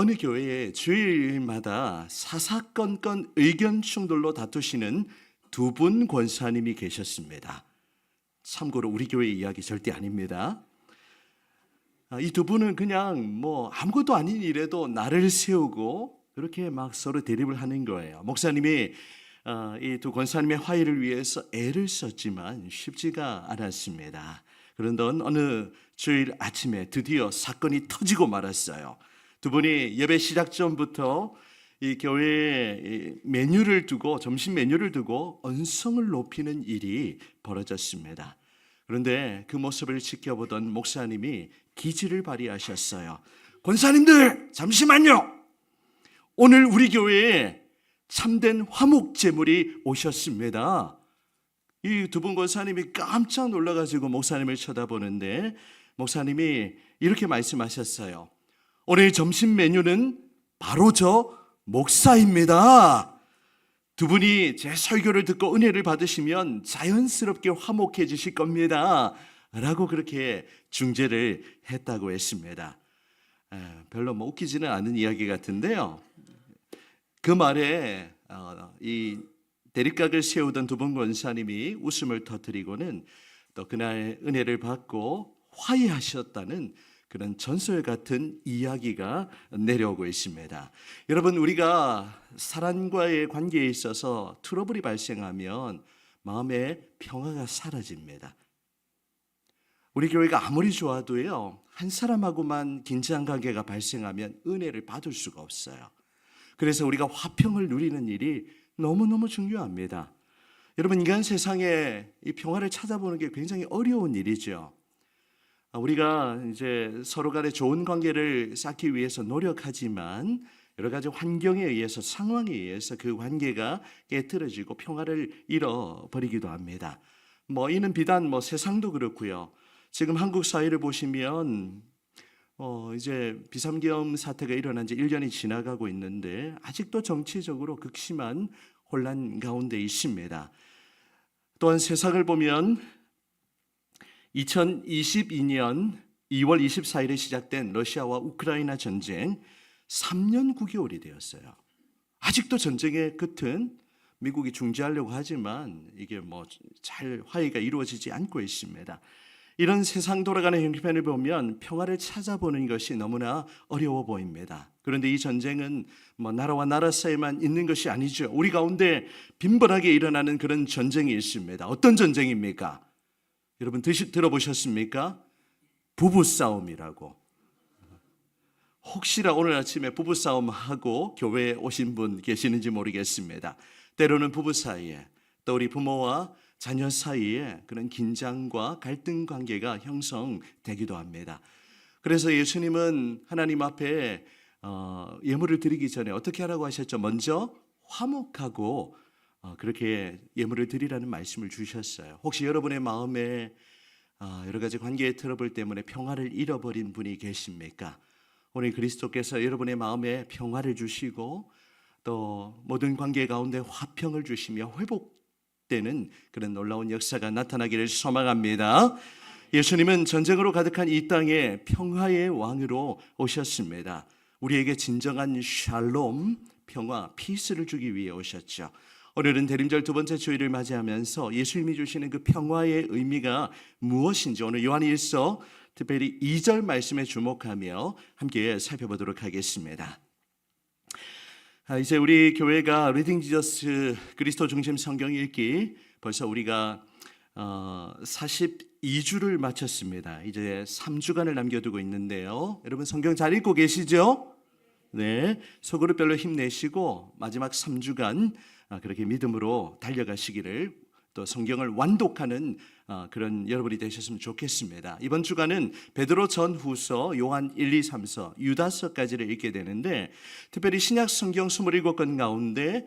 어느 교회에 주일마다 사사건건 의견 충돌로 다투시는 두 분 권사님이 계셨습니다. 참고로 우리 교회 이야기 절대 아닙니다. 이 두 분은 그냥 아무것도 아닌 일에도 나를 세우고 그렇게 막 서로 대립을 하는 거예요. 목사님이 이 두 권사님의 화해를 위해서 애를 썼지만 쉽지가 않았습니다. 그런데 어느 주일 아침에 드디어 사건이 터지고 말았어요. 두 분이 예배 시작 전부터 이 교회에 메뉴를 두고, 점심 메뉴를 두고 언성을 높이는 일이 벌어졌습니다. 그런데 그 모습을 지켜보던 목사님이 기지를 발휘하셨어요. 권사님들 잠시만요. 오늘 우리 교회에 참된 화목 제물이 오셨습니다. 이 두 분 권사님이 깜짝 놀라가지고 목사님을 쳐다보는데 목사님이 이렇게 말씀하셨어요. 오늘 점심 메뉴는 바로 저 목사입니다. 두 분이 제 설교를 듣고 은혜를 받으시면 자연스럽게 화목해지실 겁니다. 라고 그렇게 중재를 했다고 했습니다. 별로 웃기지는 않은 이야기 같은데요. 그 말에 이 대립각을 세우던 두 분 권사님이 웃음을 터뜨리고는 또 그날 은혜를 받고 화해하셨다는 그런 전설 같은 이야기가 내려오고 있습니다. 여러분, 우리가 사람과의 관계에 있어서 트러블이 발생하면 마음의 평화가 사라집니다. 우리 교회가 아무리 좋아도요, 한 사람하고만 긴장 관계가 발생하면 은혜를 받을 수가 없어요. 그래서 우리가 화평을 누리는 일이 너무너무 중요합니다. 여러분, 인간 세상에 이 평화를 찾아보는 게 굉장히 어려운 일이죠. 우리가 이제 서로 간에 좋은 관계를 쌓기 위해서 노력하지만 여러 가지 환경에 의해서, 상황에 의해서 그 관계가 깨트려지고 평화를 잃어버리기도 합니다. 이는 비단 세상도 그렇고요. 지금 한국 사회를 보시면 이제 비삼계엄 사태가 일어난 지 1년이 지나가고 있는데 아직도 정치적으로 극심한 혼란 가운데 있습니다. 또한 세상을 보면 2022년 2월 24일에 시작된 러시아와 우크라이나 전쟁 3년 9개월이 되었어요. 아직도 전쟁의 끝은 미국이 중재하려고 하지만 이게 잘 화해가 이루어지지 않고 있습니다. 이런 세상 돌아가는 형편을 보면 평화를 찾아보는 것이 너무나 어려워 보입니다. 그런데 이 전쟁은 나라와 나라 사이에만 있는 것이 아니죠. 우리 가운데 빈번하게 일어나는 그런 전쟁이 있습니다. 어떤 전쟁입니까? 여러분 들어보셨습니까? 부부싸움이라고. 혹시나 오늘 아침에 부부싸움하고 교회에 오신 분 계시는지 모르겠습니다. 때로는 부부 사이에, 또 우리 부모와 자녀 사이에 그런 긴장과 갈등 관계가 형성되기도 합니다. 그래서 예수님은 하나님 앞에 예물을 드리기 전에 어떻게 하라고 하셨죠? 먼저 화목하고 그렇게 예물을 드리라는 말씀을 주셨어요. 혹시 여러분의 마음에 여러 가지 관계의 트러블 때문에 평화를 잃어버린 분이 계십니까? 오늘 그리스도께서 여러분의 마음에 평화를 주시고 또 모든 관계 가운데 화평을 주시며 회복되는 그런 놀라운 역사가 나타나기를 소망합니다. 예수님은 전쟁으로 가득한 이 땅에 평화의 왕으로 오셨습니다. 우리에게 진정한 샬롬, 평화, 피스를 주기 위해 오셨죠. 오늘은 대림절 두 번째 주일을 맞이하면서 예수님이 주시는 그 평화의 의미가 무엇인지 오늘 요한일서 특별히 2절 말씀에 주목하며 함께 살펴보도록 하겠습니다. 이제 우리 교회가 리딩 지저스 그리스도 중심 성경 읽기 벌써 우리가 42주를 마쳤습니다. 이제 3주간을 남겨두고 있는데요. 여러분 성경 잘 읽고 계시죠? 네, 속으로별로 힘내시고 마지막 3주간 그렇게 믿음으로 달려가시기를, 또 성경을 완독하는 그런 여러분이 되셨으면 좋겠습니다. 이번 주간은 베드로 전후서, 요한 1, 2, 3서, 유다서까지를 읽게 되는데 특별히 신약 성경 27권 가운데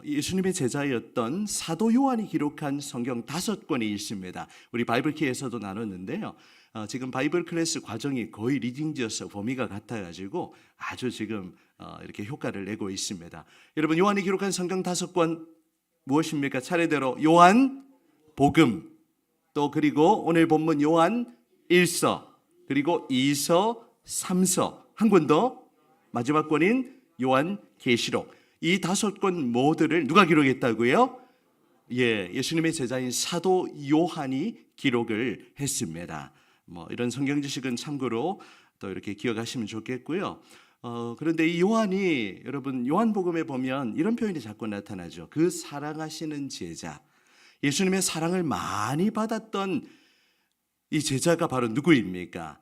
예수님의 제자였던 사도 요한이 기록한 성경 5권이 있습니다. 우리 바이블키에서도 나눴는데요. 지금 바이블 클래스 과정이 거의 리딩지어서 범위가 같아가지고 아주 지금 이렇게 효과를 내고 있습니다. 여러분, 요한이 기록한 성경 5권 무엇입니까? 차례대로 요한 복음, 또 그리고 오늘 본문 요한 1서, 그리고 2서, 3서, 한 권 더 마지막 권인 요한계시록, 이 5권 모두를 누가 기록했다고요? 예수님의 제자인 사도 요한이 기록을 했습니다. 이런 성경 지식은 참고로 또 이렇게 기억하시면 좋겠고요. 그런데 이 요한이, 여러분 요한복음에 보면 이런 표현이 자꾸 나타나죠. 그 사랑하시는 제자, 예수님의 사랑을 많이 받았던 이 제자가 바로 누구입니까?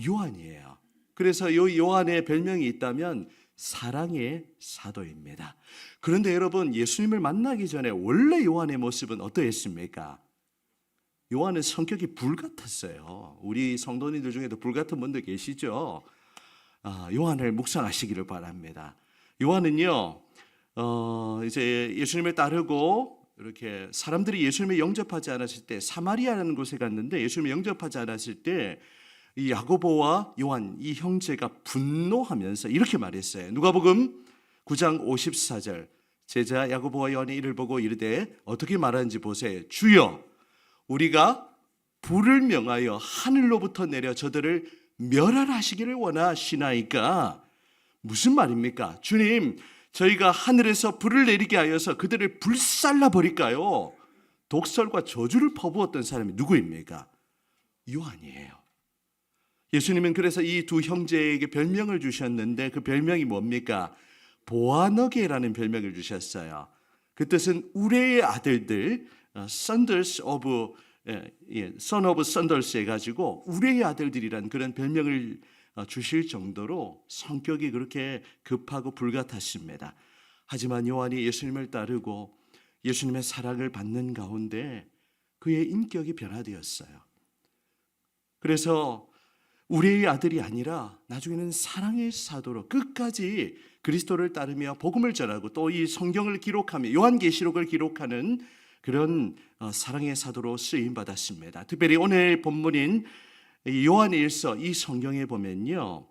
요한이에요. 그래서 이 요한의 별명이 있다면 사랑의 사도입니다. 그런데 여러분, 예수님을 만나기 전에 원래 요한의 모습은 어떠했습니까? 요한은 성격이 불 같았어요. 우리 성도님들 중에도 불 같은 분들 계시죠? 요한을 묵상하시기를 바랍니다. 요한은요, 이제 예수님을 따르고 이렇게 사람들이 예수님을 영접하지 않았을 때 사마리아라는 곳에 갔는데, 예수님을 영접하지 않았을 때 이 야고보와 요한 이 형제가 분노하면서 이렇게 말했어요. 누가복음 9장 54절, 제자 야고보와 요한이 이를 보고 이르되 어떻게 말하는지 보세요. 주여, 우리가 불을 명하여 하늘로부터 내려 저들을 멸하시기를 원하시나이까? 무슨 말입니까? 주님, 저희가 하늘에서 불을 내리게 하여서 그들을 불살라 버릴까요? 독설과 저주를 퍼부었던 사람이 누구입니까? 요한이에요. 예수님은 그래서 이 두 형제에게 별명을 주셨는데 그 별명이 뭡니까? 보아너게라는 별명을 주셨어요. 그 뜻은 우레의 아들들, sons of son of sons 해가지고 우레의 아들들이란 그런 별명을 주실 정도로 성격이 그렇게 급하고 불같았습니다. 하지만 요한이 예수님을 따르고 예수님의 사랑을 받는 가운데 그의 인격이 변화되었어요. 그래서 우리의 아들이 아니라 나중에는 사랑의 사도로 끝까지 그리스도를 따르며 복음을 전하고 또 이 성경을 기록하며 요한계시록을 기록하는 그런 사랑의 사도로 쓰임 받았습니다. 특별히 오늘 본문인 요한일서 이 성경에 보면요,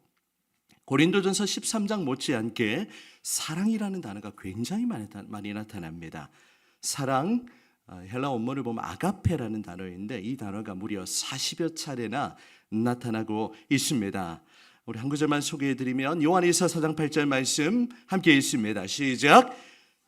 고린도전서 13장 못지않게 사랑이라는 단어가 굉장히 많이 나타납니다. 사랑, 헬라 원문을 보면 아가페라는 단어인데 이 단어가 무려 40여 차례나 나타나고 있습니다. 우리 한 구절만 소개해드리면 요한일서 4장 8절 말씀 함께 읽습니다. 시작.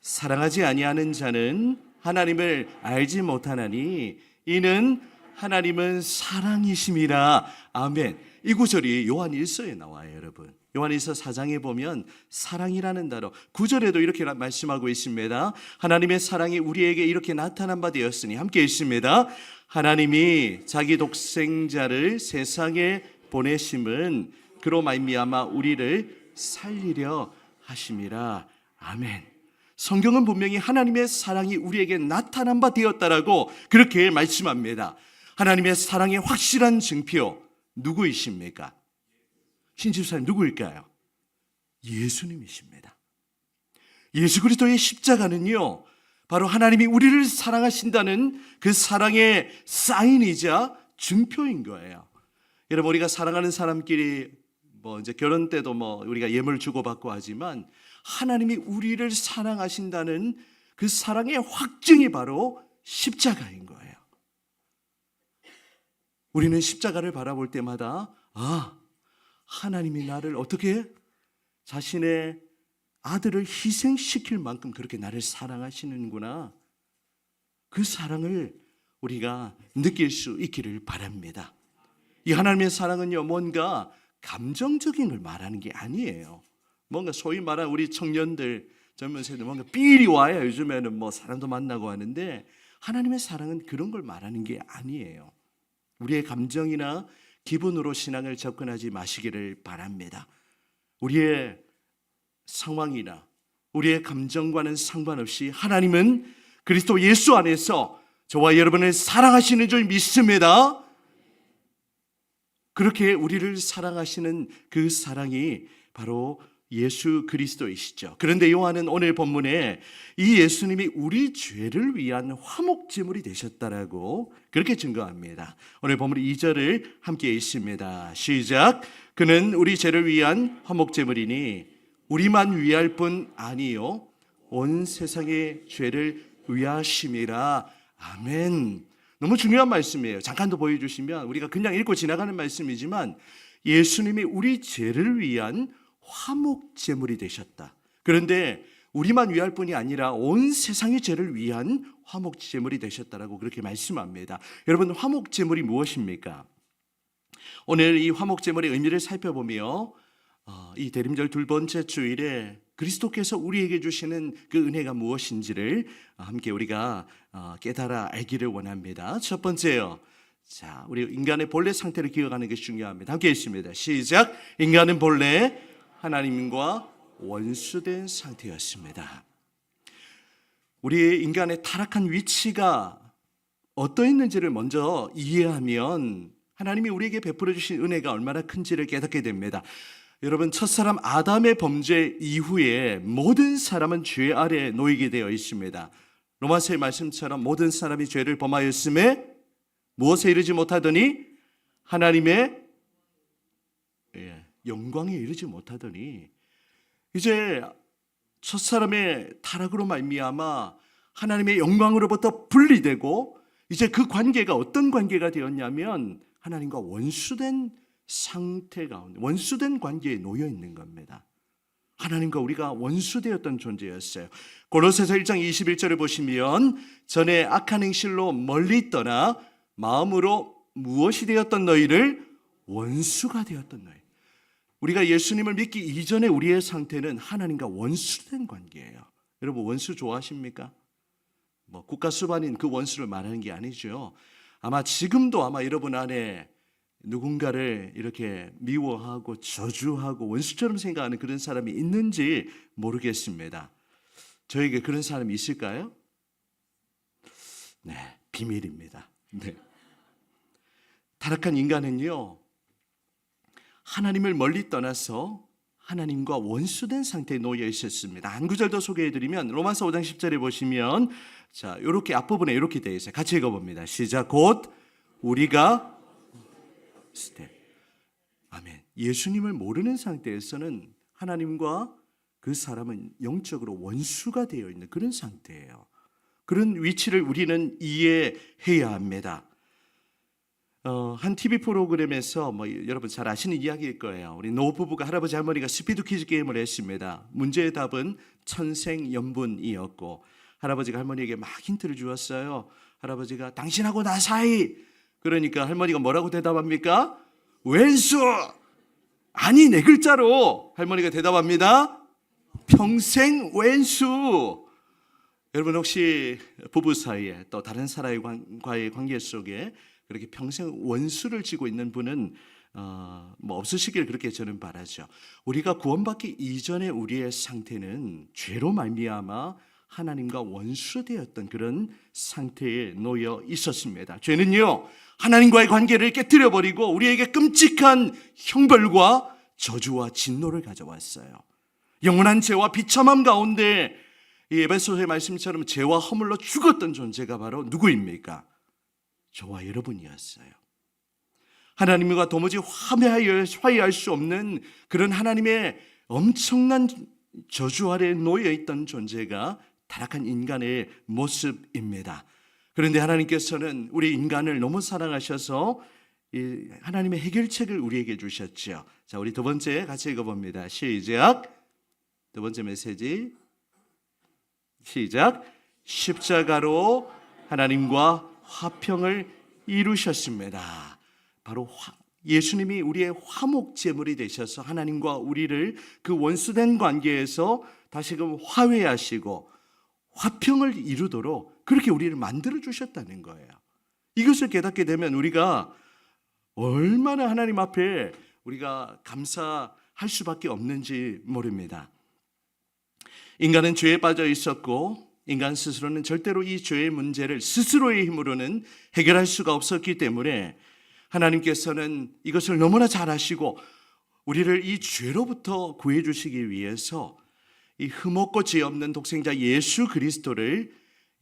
사랑하지 아니하는 자는 하나님을 알지 못하나니 이는 하나님은 사랑이심이라. 아멘. 이 구절이 요한일서에 나와요, 여러분. 요한일서 4장에 보면 사랑이라는 단어 9절에도 이렇게 말씀하고 있습니다. 하나님의 사랑이 우리에게 이렇게 나타난 바 되었으니 함께 읽습니다. 하나님이 자기 독생자를 세상에 보내심은 그로 말미암아 우리를 살리려 하심이라. 아멘. 성경은 분명히 하나님의 사랑이 우리에게 나타난 바 되었다라고 그렇게 말씀합니다. 하나님의 사랑의 확실한 증표 누구이십니까? 신집사님 누구일까요? 예수님이십니다. 예수 그리스도의 십자가는요, 바로 하나님이 우리를 사랑하신다는 그 사랑의 사인이자 증표인 거예요. 여러분, 우리가 사랑하는 사람끼리 이제 결혼 때도 우리가 예물 주고받고 하지만 하나님이 우리를 사랑하신다는 그 사랑의 확증이 바로 십자가인 거예요. 우리는 십자가를 바라볼 때마다 하나님이 나를 어떻게 자신의 아들을 희생시킬 만큼 그렇게 나를 사랑하시는구나. 그 사랑을 우리가 느낄 수 있기를 바랍니다. 이 하나님의 사랑은요, 뭔가 감정적인 걸 말하는 게 아니에요. 뭔가 소위 말하는 우리 청년들, 젊은 세대 뭔가 삘이 와야 요즘에는 사람도 만나고 하는데, 하나님의 사랑은 그런 걸 말하는 게 아니에요. 우리의 감정이나 기분으로 신앙을 접근하지 마시기를 바랍니다. 우리의 상황이나 우리의 감정과는 상관없이 하나님은 그리스도 예수 안에서 저와 여러분을 사랑하시는 줄 믿습니다. 그렇게 우리를 사랑하시는 그 사랑이 바로 예수 그리스도이시죠. 그런데 요한은 오늘 본문에 이 예수님이 우리 죄를 위한 화목제물이 되셨다라고 그렇게 증거합니다. 오늘 본문 2절을 함께 읽습니다. 시작. 그는 우리 죄를 위한 화목제물이니 우리만 위할 뿐 아니요 온 세상의 죄를 위하심이라. 아멘. 너무 중요한 말씀이에요. 잠깐 더 보여주시면, 우리가 그냥 읽고 지나가는 말씀이지만 예수님이 우리 죄를 위한 화목 제물이 되셨다. 그런데 우리만 위할 뿐이 아니라 온 세상의 죄를 위한 화목 제물이 되셨다라고 그렇게 말씀합니다. 여러분, 화목 제물이 무엇입니까? 오늘 이 화목 제물의 의미를 살펴보며 이 대림절 두 번째 주일에 그리스도께서 우리에게 주시는 그 은혜가 무엇인지를 함께 우리가 깨달아 알기를 원합니다. 첫 번째요. 자, 우리 인간의 본래 상태를 기억하는 것이 중요합니다. 함께 읽습니다. 시작. 인간은 본래 하나님과 원수된 상태였습니다. 우리 인간의 타락한 위치가 어떠했는지를 먼저 이해하면 하나님이 우리에게 베풀어 주신 은혜가 얼마나 큰지를 깨닫게 됩니다. 여러분, 첫사람 아담의 범죄 이후에 모든 사람은 죄 아래 놓이게 되어 있습니다. 로마서의 말씀처럼 모든 사람이 죄를 범하였음에 무엇에 이르지 못하더니 하나님의 영광에 이르지 못하더니, 이제 첫사람의 타락으로 말미암아 하나님의 영광으로부터 분리되고 이제 그 관계가 어떤 관계가 되었냐면 하나님과 원수된 상태 가운데, 원수된 관계에 놓여 있는 겁니다. 하나님과 우리가 원수되었던 존재였어요. 고로새서 1장 21절을 보시면 전에 악한 행실로 멀리 떠나 마음으로 무엇이 되었던 너희를 원수가 되었던 너희. 우리가 예수님을 믿기 이전에 우리의 상태는 하나님과 원수된 관계예요. 여러분, 원수 좋아하십니까? 국가 수반인 그 원수를 말하는 게 아니죠. 아마 지금도 아마 여러분 안에 누군가를 이렇게 미워하고 저주하고 원수처럼 생각하는 그런 사람이 있는지 모르겠습니다. 저에게 그런 사람이 있을까요? 네, 비밀입니다. 네. 타락한 인간은요, 하나님을 멀리 떠나서 하나님과 원수된 상태에 놓여 있었습니다. 한 구절 더 소개해드리면 로마서 5장 10절에 보시면 자, 이렇게 앞부분에 이렇게 되어 있어요. 같이 읽어봅니다. 시작. 곧 우리가 아멘. 예수님을 모르는 상태에서는 하나님과 그 사람은 영적으로 원수가 되어 있는 그런 상태예요. 그런 위치를 우리는 이해해야 합니다. 한 TV 프로그램에서 여러분 잘 아시는 이야기일 거예요. 우리 노부부가 할아버지 할머니가 스피드 퀴즈 게임을 했습니다. 문제의 답은 천생연분이었고 할아버지가 할머니에게 막 힌트를 주었어요. 할아버지가 당신하고 나 사이, 그러니까 할머니가 뭐라고 대답합니까? 왼수! 아니, 네 글자로 할머니가 대답합니다. 평생 왼수! 여러분, 혹시 부부 사이에 또 다른 사람과의 관계 속에 그렇게 평생 원수를 지고 있는 분은 없으시길 그렇게 저는 바라죠. 우리가 구원받기 이전에 우리의 상태는 죄로 말미암아 하나님과 원수되었던 그런 상태에 놓여 있었습니다. 죄는요, 하나님과의 관계를 깨뜨려 버리고 우리에게 끔찍한 형벌과 저주와 진노를 가져왔어요. 영원한 죄와 비참함 가운데 이 에베소서의 말씀처럼 죄와 허물로 죽었던 존재가 바로 누구입니까? 저와 여러분이었어요. 하나님과 도무지 화해할 수 없는 그런 하나님의 엄청난 저주 아래에 놓여 있던 존재가 타락한 인간의 모습입니다. 그런데 하나님께서는 우리 인간을 너무 사랑하셔서 이 하나님의 해결책을 우리에게 주셨죠. 자, 우리 두 번째 같이 읽어봅니다. 시작. 두 번째 메시지. 시작. 십자가로 하나님과 화평을 이루셨습니다. 바로 예수님이 우리의 화목 제물이 되셔서 하나님과 우리를 그 원수된 관계에서 다시금 화해하시고 화평을 이루도록 그렇게 우리를 만들어 주셨다는 거예요. 이것을 깨닫게 되면 우리가 얼마나 하나님 앞에 우리가 감사할 수밖에 없는지 모릅니다. 인간은 죄에 빠져 있었고 인간 스스로는 절대로 이 죄의 문제를 스스로의 힘으로는 해결할 수가 없었기 때문에 하나님께서는 이것을 너무나 잘 아시고 우리를 이 죄로부터 구해 주시기 위해서 이 흠없고 죄 없는 독생자 예수 그리스도를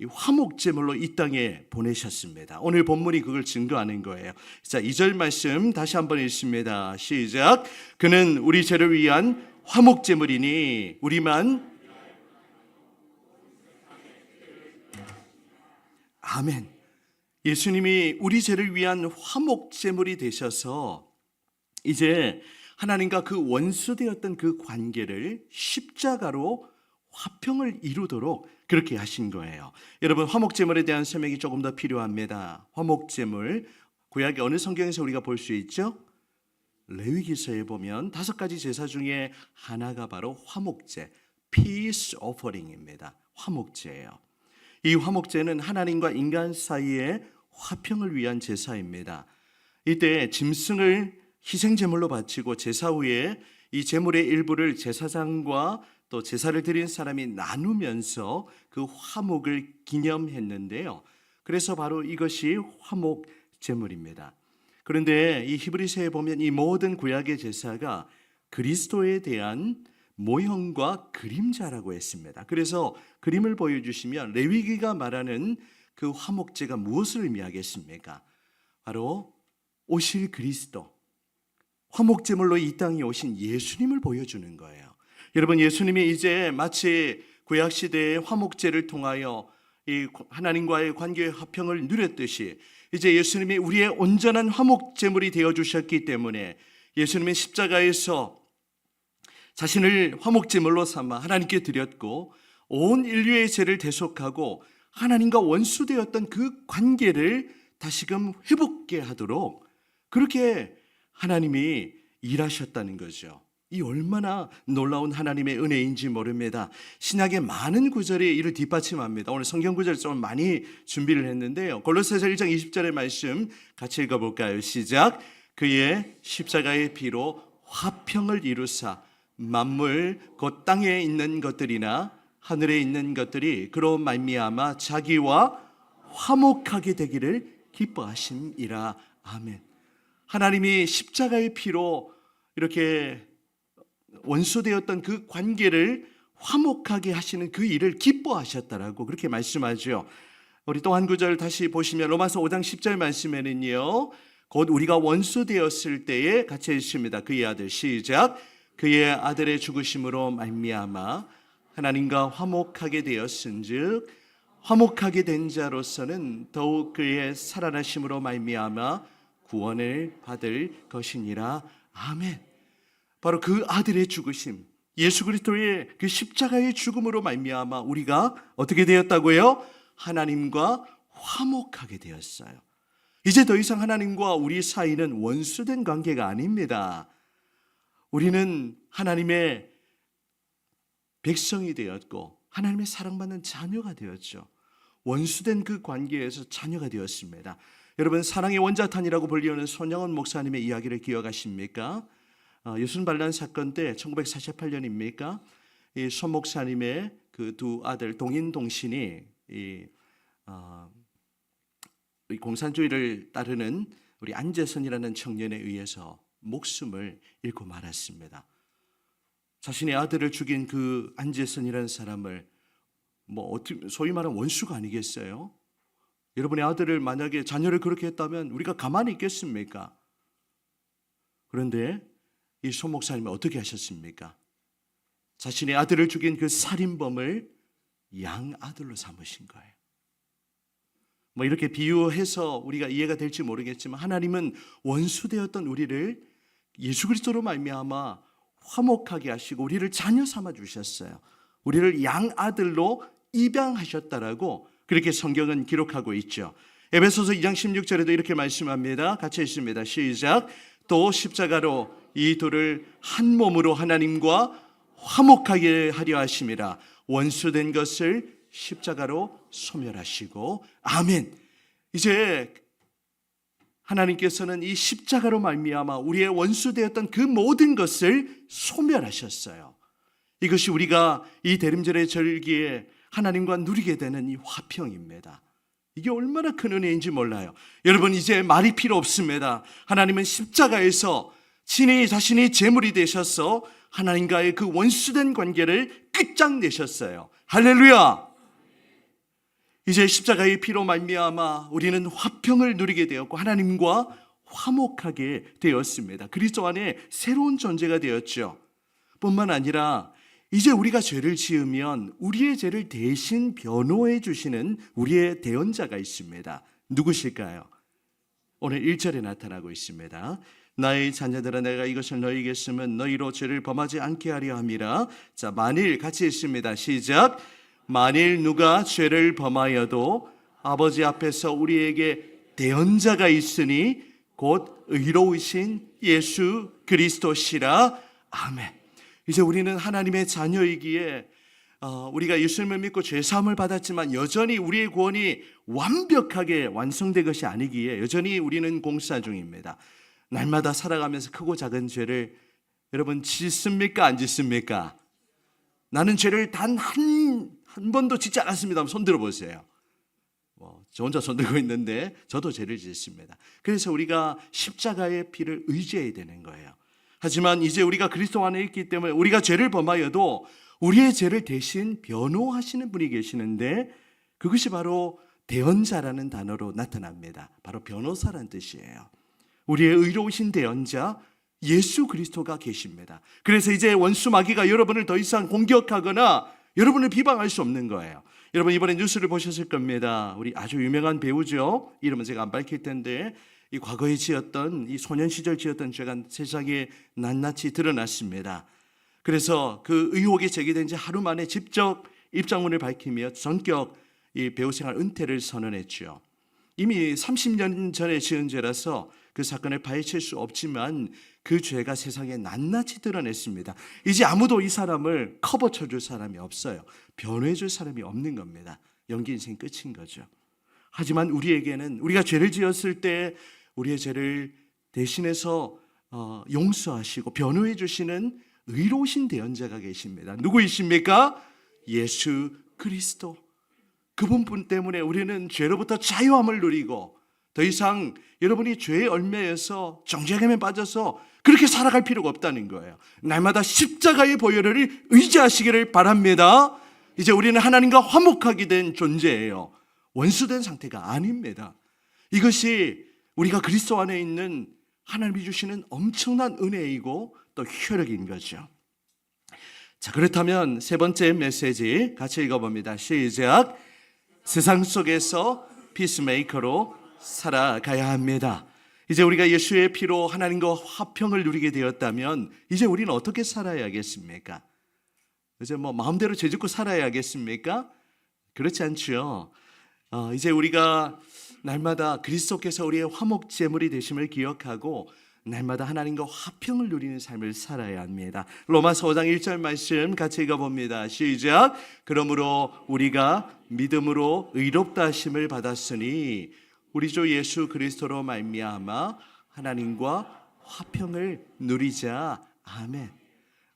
이 화목제물로 이 땅에 보내셨습니다. 오늘 본문이 그걸 증거하는 거예요. 자, 2절 말씀 다시 한번 읽습니다. 시작. 그는 우리 죄를 위한 화목제물이니 우리만 아멘. 예수님이 우리 죄를 위한 화목제물이 되셔서 이제 하나님과 그 원수되었던 그 관계를 십자가로 화평을 이루도록 그렇게 하신 거예요. 여러분, 화목제물에 대한 설명이 조금 더 필요합니다. 화목제물, 구약의 어느 성경에서 우리가 볼 수 있죠? 레위기서에 보면 5가지 제사 중에 하나가 바로 화목제, peace offering입니다. 화목제예요. 이 화목제는 하나님과 인간 사이의 화평을 위한 제사입니다. 이때 짐승을 희생제물로 바치고 제사 후에 이 제물의 일부를 제사장과 또 제사를 드린 사람이 나누면서 그 화목을 기념했는데요. 그래서 바로 이것이 화목제물입니다. 그런데 이 히브리서에 보면 이 모든 구약의 제사가 그리스도에 대한 모형과 그림자라고 했습니다. 그래서 그림을 보여주시면 레위기가 말하는 그 화목제가 무엇을 의미하겠습니까? 바로 오실 그리스도, 화목제물로 이 땅에 오신 예수님을 보여주는 거예요. 여러분, 예수님이 이제 마치 구약시대의 화목제를 통하여 이 하나님과의 관계의 화평을 누렸듯이 이제 예수님이 우리의 온전한 화목제물이 되어주셨기 때문에 예수님의 십자가에서 자신을 화목제물로 삼아 하나님께 드렸고 온 인류의 죄를 대속하고 하나님과 원수되었던 그 관계를 다시금 회복케 하도록 그렇게 하나님이 일하셨다는 거죠. 이 얼마나 놀라운 하나님의 은혜인지 모릅니다. 신약의 많은 구절이 이를 뒷받침합니다. 오늘 성경 구절 좀 많이 준비를 했는데요. 골로새서 1장 20절의 말씀 같이 읽어볼까요? 시작. 그의 십자가의 피로 화평을 이루사 만물 곧 땅에 있는 것들이나 하늘에 있는 것들이 그로 말미암아 자기와 화목하게 되기를 기뻐하심이라. 아멘. 하나님이 십자가의 피로 이렇게 원수되었던 그 관계를 화목하게 하시는 그 일을 기뻐하셨다라고 그렇게 말씀하죠. 우리 또 한 구절 다시 보시면 로마서 5장 10절 말씀에는요, 곧 우리가 원수되었을 때에 같이 읽습니다. 그의 아들, 시작. 그의 아들의 죽으심으로 말미암아 하나님과 화목하게 되었은즉 화목하게 된 자로서는 더욱 그의 살아나심으로 말미암아 구원을 받을 것이니라. 아멘. 바로 그 아들의 죽으심, 예수 그리스도의 그 십자가의 죽음으로 말미암아 우리가 어떻게 되었다고요? 하나님과 화목하게 되었어요. 이제 더 이상 하나님과 우리 사이는 원수된 관계가 아닙니다. 우리는 하나님의 백성이 되었고 하나님의 사랑받는 자녀가 되었죠. 원수된 그 관계에서 자녀가 되었습니다. 여러분, 사랑의 원자탄이라고 불리우는 손영원 목사님의 이야기를 기억하십니까? 유순반란 사건 때 1948년입니까? 이 손 목사님의 그 두 아들 동인동신이 이 공산주의를 따르는 우리 안재선이라는 청년에 의해서 목숨을 잃고 말았습니다. 자신의 아들을 죽인 그 안재선이라는 사람을 소위 말하는 원수가 아니겠어요? 여러분의 아들을 만약에 자녀를 그렇게 했다면 우리가 가만히 있겠습니까? 그런데 이 손 목사님이 어떻게 하셨습니까? 자신의 아들을 죽인 그 살인범을 양아들로 삼으신 거예요. 이렇게 비유해서 우리가 이해가 될지 모르겠지만 하나님은 원수되었던 우리를 예수 그리스도로 말미암아 화목하게 하시고 우리를 자녀 삼아 주셨어요. 우리를 양아들로 입양하셨다라고 그렇게 성경은 기록하고 있죠. 에베소서 2장 16절에도 이렇게 말씀합니다. 같이 읽습니다. 시작. 또 십자가로 이 둘을 한 몸으로 하나님과 화목하게 하려 하심이라. 원수된 것을 십자가로 소멸하시고. 아멘. 이제 하나님께서는 이 십자가로 말미암아 우리의 원수되었던 그 모든 것을 소멸하셨어요. 이것이 우리가 이 대림절의 절기에 하나님과 누리게 되는 이 화평입니다. 이게 얼마나 큰 은혜인지 몰라요. 여러분, 이제 말이 필요 없습니다. 하나님은 십자가에서 친히 자신이 제물이 되셔서 하나님과의 그 원수된 관계를 끝장내셨어요. 할렐루야. 이제 십자가의 피로 말미암아 우리는 화평을 누리게 되었고 하나님과 화목하게 되었습니다. 그리스도 안에 새로운 존재가 되었죠. 뿐만 아니라 이제 우리가 죄를 지으면 우리의 죄를 대신 변호해 주시는 우리의 대언자가 있습니다. 누구실까요? 오늘 1절에 나타나고 있습니다. 나의 자녀들아 내가 이것을 너희에게 쓰면 너희로 죄를 범하지 않게 하려 함이라. 자, 만일 같이 읽습니다. 시작. 만일 누가 죄를 범하여도 아버지 앞에서 우리에게 대언자가 있으니 곧 의로우신 예수 그리스도시라. 아멘. 이제 우리는 하나님의 자녀이기에 우리가 예수님을 믿고 죄사함을 받았지만 여전히 우리의 구원이 완벽하게 완성된 것이 아니기에 여전히 우리는 공사 중입니다. 날마다 살아가면서 크고 작은 죄를 여러분 짓습니까? 안 짓습니까? 나는 죄를 단 한 번도 짓지 않았습니다. 손 들어보세요. 저 혼자 손 들고 있는데 저도 죄를 짓습니다. 그래서 우리가 십자가의 피를 의지해야 되는 거예요. 하지만 이제 우리가 그리스도 안에 있기 때문에 우리가 죄를 범하여도 우리의 죄를 대신 변호하시는 분이 계시는데 그것이 바로 대언자라는 단어로 나타납니다. 바로 변호사라는 뜻이에요. 우리의 의로우신 대언자 예수 그리스도가 계십니다. 그래서 이제 원수 마귀가 여러분을 더 이상 공격하거나 여러분을 비방할 수 없는 거예요. 여러분 이번에 뉴스를 보셨을 겁니다. 우리 아주 유명한 배우죠. 이름은 제가 안 밝힐 텐데 이 과거에 지었던 이 소년 시절 지었던 죄가 세상에 낱낱이 드러났습니다. 그래서 그 의혹이 제기된 지 하루 만에 직접 입장문을 밝히며 전격 이 배우 생활 은퇴를 선언했죠. 이미 30년 전에 지은 죄라서 그 사건을 파헤칠 수 없지만 그 죄가 세상에 낱낱이 드러냈습니다. 이제 아무도 이 사람을 커버 쳐줄 사람이 없어요. 변호해줄 사람이 없는 겁니다. 연기 인생 끝인 거죠. 하지만 우리에게는 우리가 죄를 지었을 때 우리의 죄를 대신해서 용서하시고 변호해 주시는 의로우신 대언자가 계십니다. 누구이십니까? 예수 그리스도. 그분 때문에 우리는 죄로부터 자유함을 누리고 더 이상 여러분이 죄의 얼매에서 정죄감에 빠져서 그렇게 살아갈 필요가 없다는 거예요. 날마다 십자가의 보혈을 의지하시기를 바랍니다. 이제 우리는 하나님과 화목하게 된 존재예요. 원수된 상태가 아닙니다. 이것이 우리가 그리스도 안에 있는 하나님이 주시는 엄청난 은혜이고 또 효력인 거죠. 자, 그렇다면 세 번째 메시지 같이 읽어봅니다. 시작. 세상 속에서 피스메이커로 살아가야 합니다. 이제 우리가 예수의 피로 하나님과 화평을 누리게 되었다면 이제 우리는 어떻게 살아야겠습니까? 이제 마음대로 죄짓고 살아야겠습니까? 그렇지 않죠. 이제 우리가 날마다 그리스도께서 우리의 화목 제물이 되심을 기억하고 날마다 하나님과 화평을 누리는 삶을 살아야 합니다. 로마서 5장 1절 말씀 같이 읽어봅니다. 시작. 그러므로 우리가 믿음으로 의롭다 하심을 받았으니 우리 주 예수 그리스도로 말미암아 하나님과 화평을 누리자. 아멘.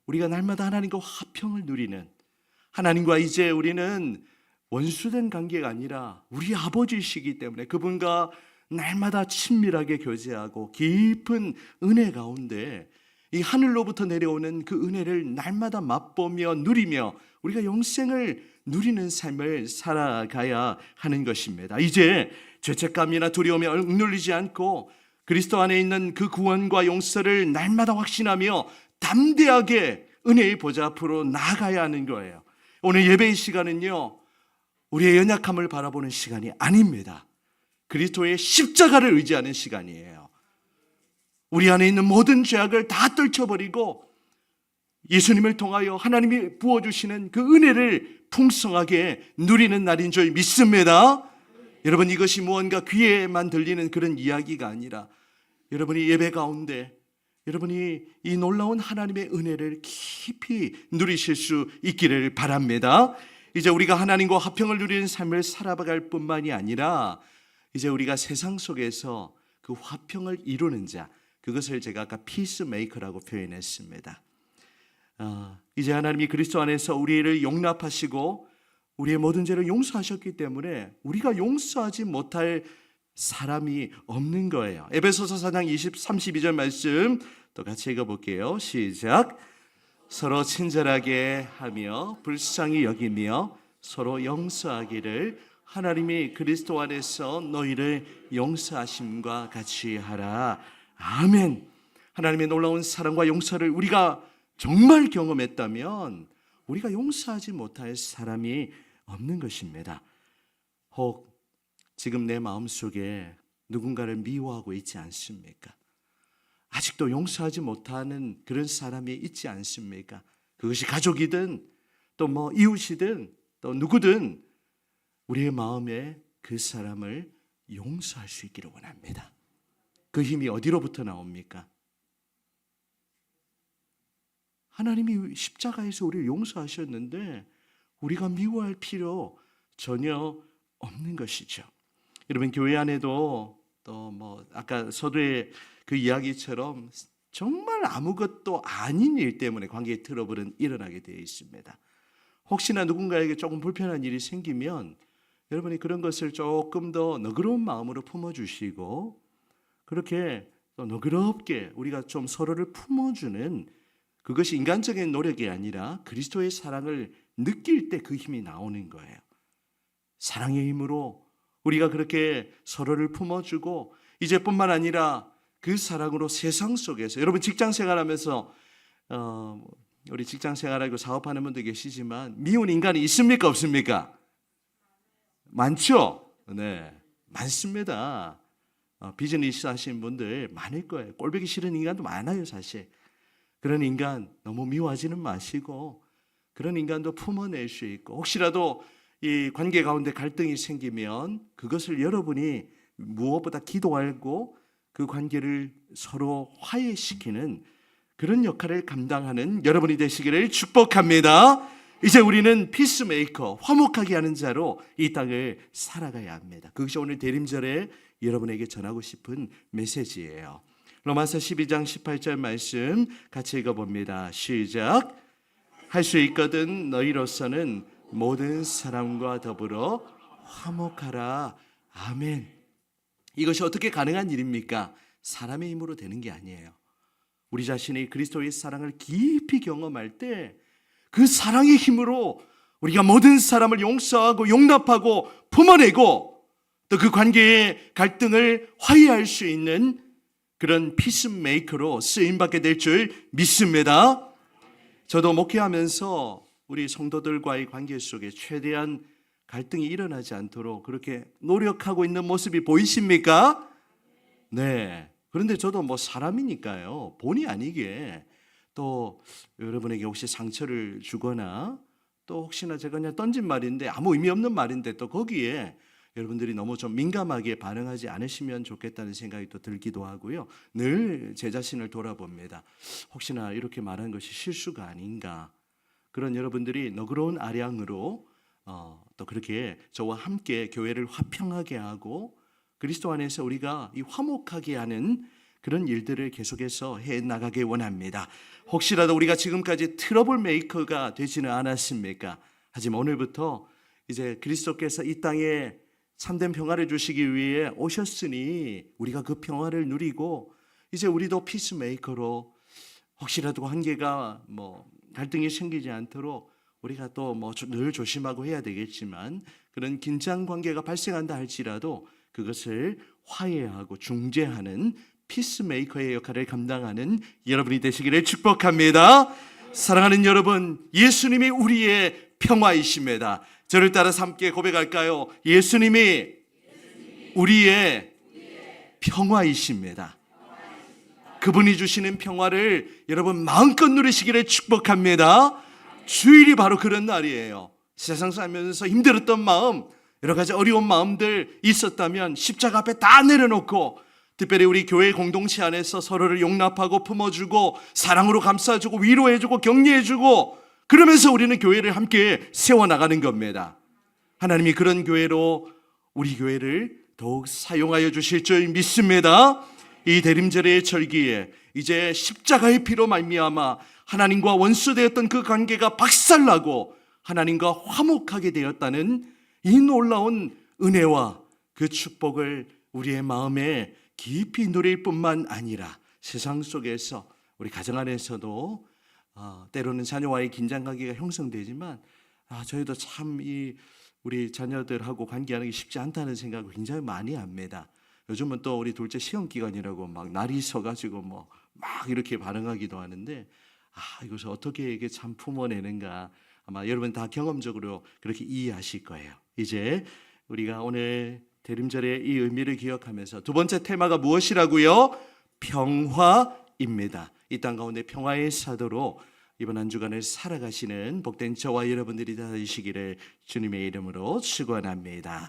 우리가 날마다 하나님과 화평을 누리는, 하나님과 이제 우리는 원수된 관계가 아니라 우리 아버지이시기 때문에 그분과 날마다 친밀하게 교제하고 깊은 은혜 가운데 이 하늘로부터 내려오는 그 은혜를 날마다 맛보며 누리며 우리가 영생을 누리는 삶을 살아가야 하는 것입니다. 이제 죄책감이나 두려움에 억눌리지 않고 그리스도 안에 있는 그 구원과 용서를 날마다 확신하며 담대하게 은혜의 보좌 앞으로 나아가야 하는 거예요. 오늘 예배의 시간은요, 우리의 연약함을 바라보는 시간이 아닙니다. 그리스도의 십자가를 의지하는 시간이에요. 우리 안에 있는 모든 죄악을 다 떨쳐버리고 예수님을 통하여 하나님이 부어주시는 그 은혜를 풍성하게 누리는 날인 줄 믿습니다. 여러분, 이것이 무언가 귀에만 들리는 그런 이야기가 아니라 여러분이 예배 가운데 여러분이 이 놀라운 하나님의 은혜를 깊이 누리실 수 있기를 바랍니다. 이제 우리가 하나님과 화평을 누리는 삶을 살아갈 뿐만이 아니라 이제 우리가 세상 속에서 그 화평을 이루는 자, 그것을 제가 아까 피스메이커라고 표현했습니다. 이제 하나님이 그리스도 안에서 우리를 용납하시고 우리의 모든 죄를 용서하셨기 때문에 우리가 용서하지 못할 사람이 없는 거예요. 에베소서 4장 32절 말씀 또 같이 읽어볼게요. 시작. 서로 친절하게 하며 불쌍히 여기며 서로 용서하기를 하나님이 그리스도 안에서 너희를 용서하심과 같이 하라. 아멘. 하나님의 놀라운 사랑과 용서를 우리가 정말 경험했다면 우리가 용서하지 못할 사람이 없는 것입니다. 혹 지금 내 마음속에 누군가를 미워하고 있지 않습니까? 아직도 용서하지 못하는 그런 사람이 있지 않습니까? 그것이 가족이든 또 뭐 이웃이든 또 누구든 우리의 마음에 그 사람을 용서할 수 있기를 원합니다. 그 힘이 어디로부터 나옵니까? 하나님이 십자가에서 우리를 용서하셨는데 우리가 미워할 필요 전혀 없는 것이죠. 여러분, 교회 안에도 또 뭐 아까 서두에 그 이야기처럼 정말 아무것도 아닌 일 때문에 관계의 트러블은 일어나게 되어 있습니다. 혹시나 누군가에게 조금 불편한 일이 생기면 여러분이 그런 것을 조금 더 너그러운 마음으로 품어주시고 그렇게 또 너그럽게 우리가 좀 서로를 품어주는, 그것이 인간적인 노력이 아니라 그리스도의 사랑을 느낄 때 그 힘이 나오는 거예요. 사랑의 힘으로 우리가 그렇게 서로를 품어주고 이제뿐만 아니라 그 사랑으로 세상 속에서, 여러분 직장 생활하면서 우리 직장 생활하고 사업하는 분도 계시지만 미운 인간이 있습니까 없습니까? 많죠? 네, 많습니다. 비즈니스 하시는 분들 많을 거예요. 꼴보기 싫은 인간도 많아요 사실. 그런 인간 너무 미워하지는 마시고 그런 인간도 품어낼 수 있고, 혹시라도 이 관계 가운데 갈등이 생기면 그것을 여러분이 무엇보다 기도하고 그 관계를 서로 화해시키는 그런 역할을 감당하는 여러분이 되시기를 축복합니다. 이제 우리는 피스메이커, 화목하게 하는 자로 이 땅을 살아가야 합니다. 그것이 오늘 대림절에 여러분에게 전하고 싶은 메시지예요. 로마서 12장 18절 말씀 같이 읽어봅니다. 시작. 할 수 있거든 너희로서는 모든 사람과 더불어 화목하라. 아멘. 이것이 어떻게 가능한 일입니까? 사람의 힘으로 되는 게 아니에요. 우리 자신이 그리스도의 사랑을 깊이 경험할 때 그 사랑의 힘으로 우리가 모든 사람을 용서하고 용납하고 품어내고 또 그 관계의 갈등을 화해할 수 있는 그런 피스메이커로 쓰임받게 될 줄 믿습니다. 저도 목회하면서 우리 성도들과의 관계 속에 최대한 갈등이 일어나지 않도록 그렇게 노력하고 있는 모습이 보이십니까? 네. 그런데 저도 뭐 사람이니까요. 본의 아니게 또 여러분에게 혹시 상처를 주거나 또 혹시나 제가 그냥 던진 말인데 아무 의미 없는 말인데 또 거기에 여러분들이 너무 좀 민감하게 반응하지 않으시면 좋겠다는 생각이 또 들기도 하고요. 늘 제 자신을 돌아봅니다. 혹시나 이렇게 말한 것이 실수가 아닌가. 그런 여러분들이 너그러운 아량으로 또 그렇게 저와 함께 교회를 화평하게 하고 그리스도 안에서 우리가 이 화목하게 하는 그런 일들을 계속해서 해나가길 원합니다. 혹시라도 우리가 지금까지 트러블 메이커가 되지는 않았습니까? 하지만 오늘부터 이제 그리스도께서 이 땅에 참된 평화를 주시기 위해 오셨으니 우리가 그 평화를 누리고 이제 우리도 피스메이커로 혹시라도 관계가 뭐 갈등이 생기지 않도록 우리가 또 뭐 늘 조심하고 해야 되겠지만 그런 긴장 관계가 발생한다 할지라도 그것을 화해하고 중재하는 피스메이커의 역할을 감당하는 여러분이 되시기를 축복합니다. 사랑하는 여러분, 예수님이 우리의 평화이십니다. 저를 따라서 함께 고백할까요? 예수님이 우리의 평화이십니다. 그분이 주시는 평화를 여러분 마음껏 누리시기를 축복합니다. 주일이 바로 그런 날이에요. 세상 살면서 힘들었던 마음, 여러 가지 어려운 마음들 있었다면 십자가 앞에 다 내려놓고 특별히 우리 교회 공동체 안에서 서로를 용납하고 품어주고 사랑으로 감싸주고 위로해주고 격려해주고 그러면서 우리는 교회를 함께 세워나가는 겁니다. 하나님이 그런 교회로 우리 교회를 더욱 사용하여 주실 줄 믿습니다. 이 대림절의 절기에 이제 십자가의 피로 말미암아 하나님과 원수되었던 그 관계가 박살나고 하나님과 화목하게 되었다는 이 놀라운 은혜와 그 축복을 우리의 마음에 깊이 누릴 뿐만 아니라 세상 속에서 우리 가정 안에서도 때로는 자녀와의 긴장관계가 형성되지만 저희도 참 이 우리 자녀들하고 관계하는 게 쉽지 않다는 생각을 굉장히 많이 합니다. 요즘은 또 우리 둘째 시험 기간이라고 막 날이 서가지고 뭐 막 이렇게 반응하기도 하는데 이것을 어떻게 이게 참 품어내는가 아마 여러분 다 경험적으로 그렇게 이해하실 거예요. 이제 우리가 오늘 대림절의 이 의미를 기억하면서 두 번째 테마가 무엇이라고요? 평화입니다. 이 땅 가운데 평화의 사도로 이번 한 주간을 살아가시는 복된 저와 여러분들이 되시기를 주님의 이름으로 축원합니다.